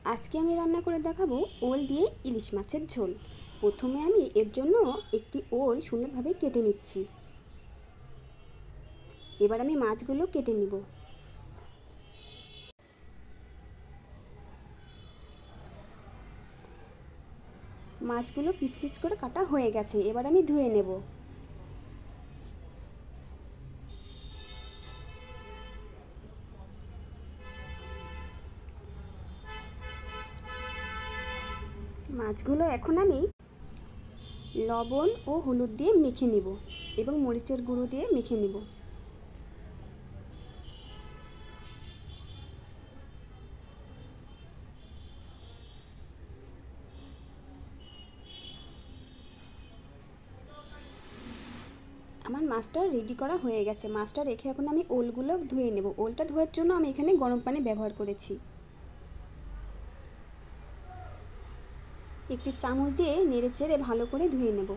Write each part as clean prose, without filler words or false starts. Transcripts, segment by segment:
আজকে আমি রান্না করে দেখাবো ওল দিয়ে ইলিশ মাছের ঝোল। প্রথমে আমি এর জন্য একটি ওল সুন্দরভাবে কেটে নিচ্ছি। এবার আমি মাছগুলো কেটে নিব। মাছগুলো পিস পিস করে কাটা হয়ে গেছে, এবার আমি ধুয়ে নেব। মাছগুলো এখন আমি লবণ ও হলুদ দিয়ে মেখে নিব এবং মরিচের গুঁড়ো দিয়ে মেখে নিব। আমার মাছটা রেডি করা হয়ে গেছে। মাছটা রেখে এখন আমি ওলগুলো ধুয়ে নেব। ওলটা ধোয়ার জন্য আমি এখানে গরম পানি ব্যবহার করেছি। একটি চামচ দিয়ে নেড়ে চেড়ে ভালো করে ধুয়ে নেব।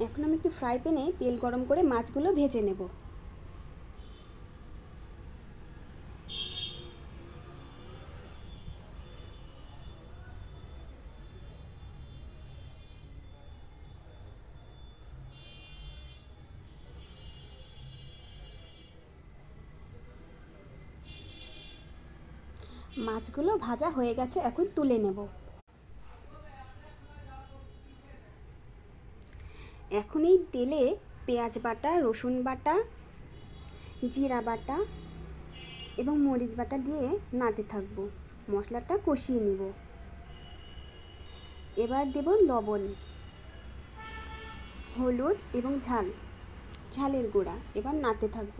এখন আমি একটি ফ্রাই প্যানে তেল গরম করে মাছগুলো ভেজে নেব। মাছগুলো ভাজা হয়ে গেছে, এখন তুলে নেব। এখন এই তেলে পেঁয়াজ বাটা, রসুন বাটা, জিরা বাটা এবং মরিচ বাটা দিয়ে নাড়তে থাকব। মশলাটা কষিয়ে নিব। এবার দেব লবণ, হলুদ এবং ঝালের গুঁড়া। এবার নাড়তে থাকব।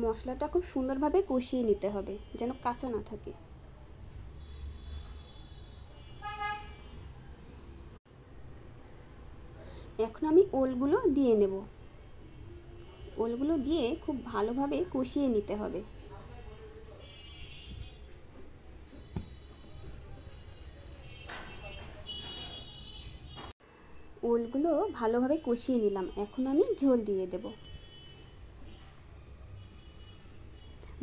মশলাটা খুব সুন্দরভাবে কষিয়ে নিতে হবে যেন কাঁচা না থাকে। এখন আমি ওলগুলো দিয়ে নেব। ওলগুলো দিয়ে খুব ভালোভাবে কষিয়ে নিতে হবে। ওলগুলো ভালোভাবে কষিয়ে নিলাম। এখন আমি ঝোল দিয়ে দেব।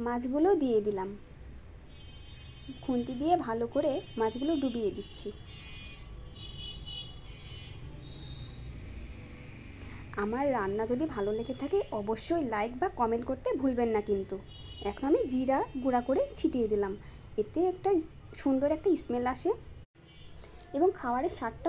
মাছগুলো দিয়ে দিলাম। খুন্তি দিয়ে ভালো করে মাছগুলো ডুবিয়ে দিচ্ছি। আমার রান্না যদি ভালো লেগে থাকে অবশ্যই লাইক বা কমেন্ট করতে ভুলবেন না কিন্তু। এখন আমি জিরা গুঁড়া করে ছিটিয়ে দিলাম। এতে একটা সুন্দর একটা স্মেল আসে এবং খাবারের স্বাদটা